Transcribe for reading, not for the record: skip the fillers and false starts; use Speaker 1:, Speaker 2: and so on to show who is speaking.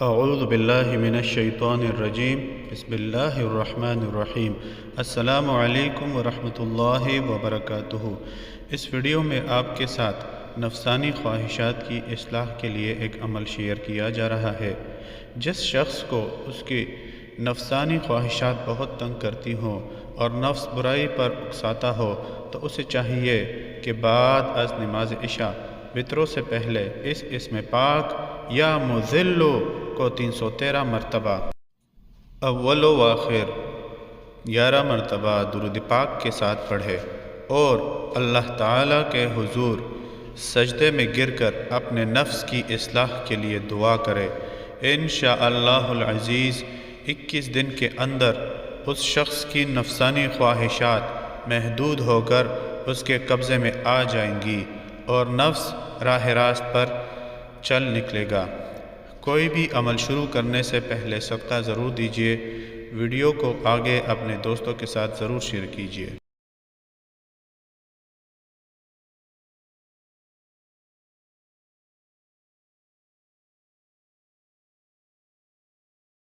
Speaker 1: اعوذ باللہ من الشیطان الرجیم بسم اللہ الرحمن الرحیم۔ السلام علیکم ورحمۃ اللہ وبرکاتہ۔ اس ویڈیو میں آپ کے ساتھ نفسانی خواہشات کی اصلاح کے لیے ایک عمل شیئر کیا جا رہا ہے۔ جس شخص کو اس کی نفسانی خواہشات بہت تنگ کرتی ہوں اور نفس برائی پر اکساتا ہو تو اسے چاہیے کہ بعد از نماز عشاء وتروں سے پہلے اس اسم پاک یا مذلو کو 313 مرتبہ اول و آخر 11 مرتبہ درود پاک کے ساتھ پڑھے اور اللہ تعالیٰ کے حضور سجدے میں گر کر اپنے نفس کی اصلاح کے لیے دعا کرے۔ انشاءاللہ العزیز 21 دن کے اندر اس شخص کی نفسانی خواہشات محدود ہو کر اس کے قبضے میں آ جائیں گی اور نفس راہ راست پر چل نکلے گا۔ کوئی بھی عمل شروع کرنے سے پہلے صدقہ ضرور دیجیے۔ ویڈیو کو آگے اپنے دوستوں کے ساتھ ضرور شیئر کیجیے۔